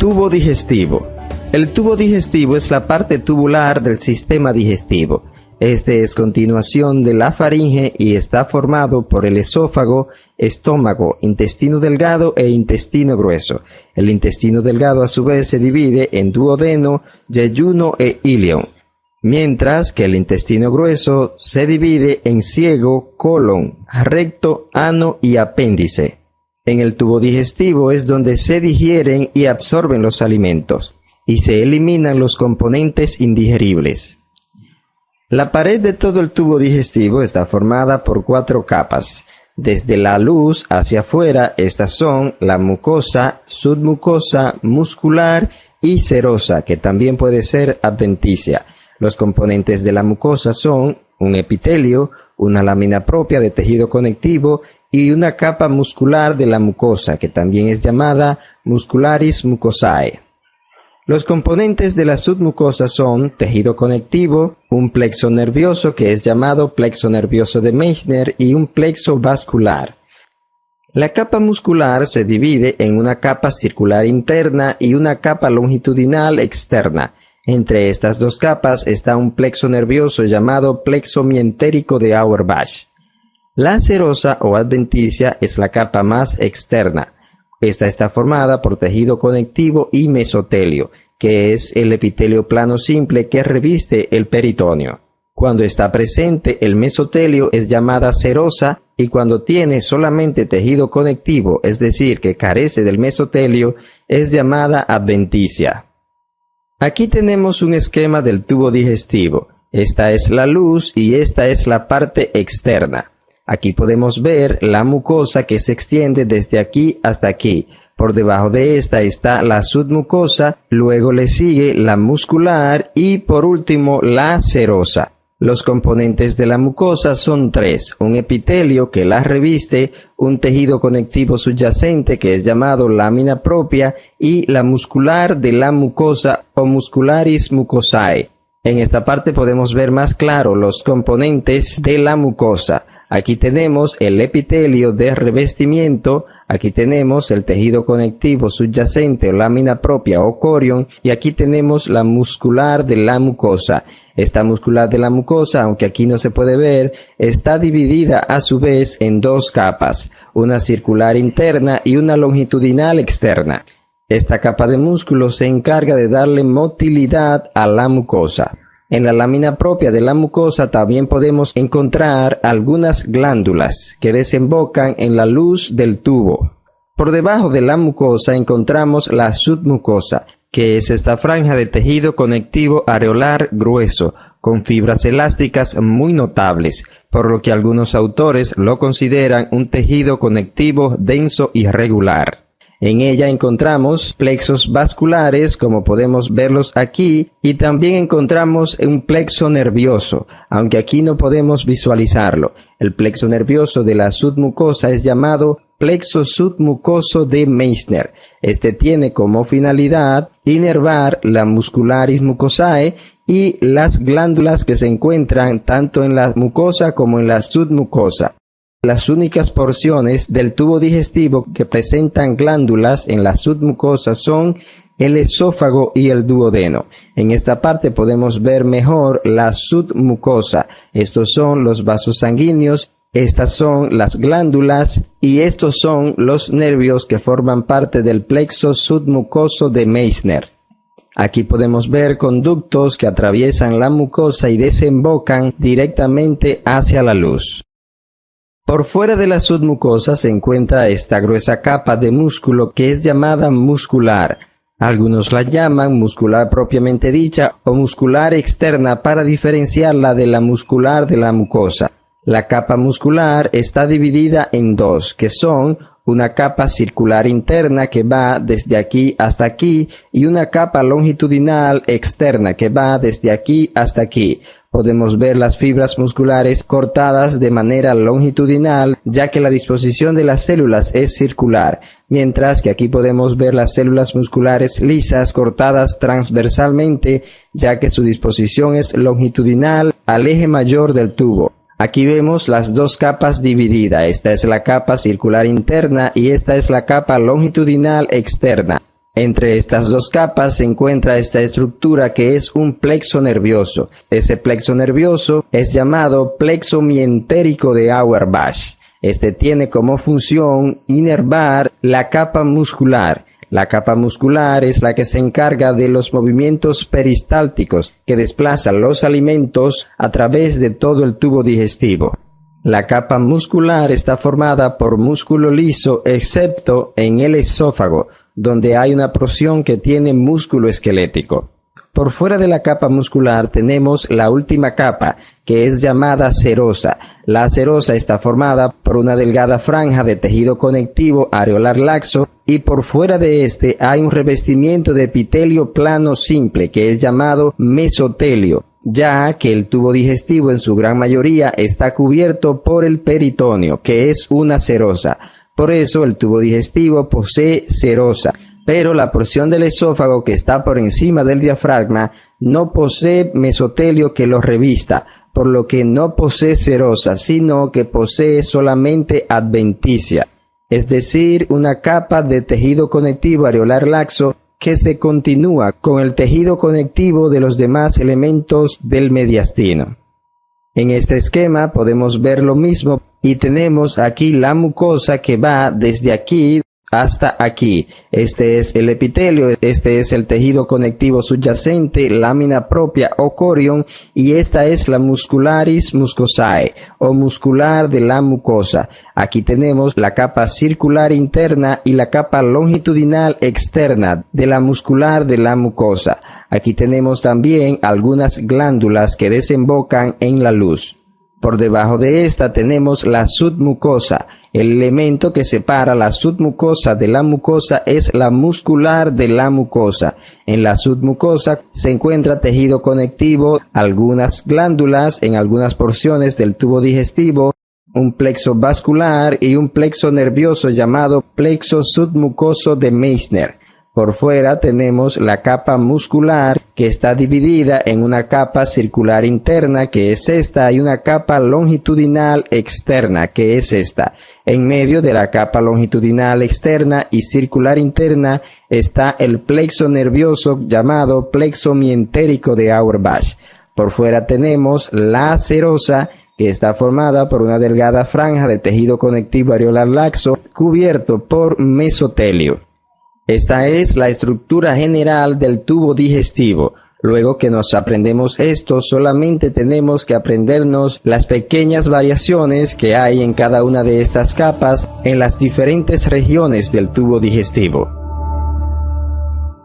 tubo digestivo. El tubo digestivo es la parte tubular del sistema digestivo. Este es continuación de la faringe y está formado por el esófago, estómago, intestino delgado e intestino grueso. El intestino delgado a su vez se divide en duodeno, yeyuno e ilion, mientras que el intestino grueso se divide en ciego, colon, recto, ano y apéndice. En el tubo digestivo es donde se digieren y absorben los alimentos y se eliminan los componentes indigeribles. La pared de todo el tubo digestivo está formada por 4 capas. Desde la luz hacia afuera, estas son la mucosa, submucosa, muscular y serosa, que también puede ser adventicia. Los componentes de la mucosa son un epitelio, una lámina propia de tejido conectivo y una capa muscular de la mucosa, que también es llamada muscularis mucosae. Los componentes de la submucosa son tejido conectivo, un plexo nervioso que es llamado plexo nervioso de Meissner y un plexo vascular. La capa muscular se divide en una capa circular interna y una capa longitudinal externa. Entre estas dos capas está un plexo nervioso llamado plexo mientérico de Auerbach. La serosa o adventicia es la capa más externa. Esta está formada por tejido conectivo y mesotelio, que es el epitelio plano simple que reviste el peritoneo. Cuando está presente el mesotelio es llamada serosa y cuando tiene solamente tejido conectivo, es decir, que carece del mesotelio, es llamada adventicia. Aquí tenemos un esquema del tubo digestivo. Esta es la luz y esta es la parte externa. Aquí podemos ver la mucosa que se extiende desde aquí hasta aquí. Por debajo de esta está la submucosa, luego le sigue la muscular y por último la serosa. Los componentes de la mucosa son 3, un epitelio que la reviste, un tejido conectivo subyacente que es llamado lámina propia y la muscular de la mucosa o muscularis mucosae. En esta parte podemos ver más claro los componentes de la mucosa. Aquí tenemos el epitelio de revestimiento, aquí tenemos el tejido conectivo subyacente o lámina propia o corion y aquí tenemos la muscular de la mucosa. Esta muscular de la mucosa, aunque aquí no se puede ver, está dividida a su vez en 2 capas, una circular interna y una longitudinal externa. Esta capa de músculo se encarga de darle motilidad a la mucosa. En la lámina propia de la mucosa también podemos encontrar algunas glándulas que desembocan en la luz del tubo. Por debajo de la mucosa encontramos la submucosa, que es esta franja de tejido conectivo areolar grueso, con fibras elásticas muy notables, por lo que algunos autores lo consideran un tejido conectivo denso y regular. En ella encontramos plexos vasculares, como podemos verlos aquí, y también encontramos un plexo nervioso, aunque aquí no podemos visualizarlo. El plexo nervioso de la submucosa es llamado plexo submucoso de Meissner. Este tiene como finalidad inervar la muscularis mucosae y las glándulas que se encuentran tanto en la mucosa como en la submucosa. Las únicas porciones del tubo digestivo que presentan glándulas en la submucosa son el esófago y el duodeno. En esta parte podemos ver mejor la submucosa. Estos son los vasos sanguíneos, estas son las glándulas y estos son los nervios que forman parte del plexo submucoso de Meissner. Aquí podemos ver conductos que atraviesan la mucosa y desembocan directamente hacia la luz. Por fuera de la submucosa se encuentra esta gruesa capa de músculo que es llamada muscular. Algunos la llaman muscular propiamente dicha o muscular externa para diferenciarla de la muscular de la mucosa. La capa muscular está dividida en 2, que son una capa circular interna que va desde aquí hasta aquí y una capa longitudinal externa que va desde aquí hasta aquí. Podemos ver las fibras musculares cortadas de manera longitudinal, ya que la disposición de las células es circular, mientras que aquí podemos ver las células musculares lisas cortadas transversalmente, ya que su disposición es longitudinal al eje mayor del tubo. Aquí vemos las 2 capas divididas. Esta es la capa circular interna y esta es la capa longitudinal externa. Entre estas dos capas se encuentra esta estructura que es un plexo nervioso. Ese plexo nervioso es llamado plexo mientérico de Auerbach. Este tiene como función inervar la capa muscular. La capa muscular es la que se encarga de los movimientos peristálticos que desplazan los alimentos a través de todo el tubo digestivo. La capa muscular está formada por músculo liso excepto en el esófago, donde hay una porción que tiene músculo esquelético. Por fuera de la capa muscular tenemos la última capa, que es llamada serosa. La serosa está formada por una delgada franja de tejido conectivo areolar laxo y por fuera de este hay un revestimiento de epitelio plano simple, que es llamado mesotelio, ya que el tubo digestivo en su gran mayoría está cubierto por el peritoneo, que es una serosa. Por eso el tubo digestivo posee serosa. Pero la porción del esófago que está por encima del diafragma no posee mesotelio que lo revista, por lo que no posee serosa, sino que posee solamente adventicia, es decir, una capa de tejido conectivo areolar laxo que se continúa con el tejido conectivo de los demás elementos del mediastino. En este esquema podemos ver lo mismo y tenemos aquí la mucosa que va desde aquí hasta aquí. Este es el epitelio, este es el tejido conectivo subyacente, lámina propia o corion, y esta es la muscularis mucosae o muscular de la mucosa. Aquí tenemos la capa circular interna y la capa longitudinal externa de la muscular de la mucosa. Aquí tenemos también algunas glándulas que desembocan en la luz. Por debajo de esta tenemos la submucosa. El elemento que separa la submucosa de la mucosa es la muscular de la mucosa. En la submucosa se encuentra tejido conectivo, algunas glándulas en algunas porciones del tubo digestivo, un plexo vascular y un plexo nervioso llamado plexo submucoso de Meissner. Por fuera tenemos la capa muscular que está dividida en una capa circular interna que es esta y una capa longitudinal externa que es esta. En medio de la capa longitudinal externa y circular interna está el plexo nervioso llamado plexo mientérico de Auerbach. Por fuera tenemos la serosa que está formada por una delgada franja de tejido conectivo areolar laxo cubierto por mesotelio. Esta es la estructura general del tubo digestivo. Luego que nos aprendemos esto, solamente tenemos que aprendernos las pequeñas variaciones que hay en cada una de estas capas en las diferentes regiones del tubo digestivo.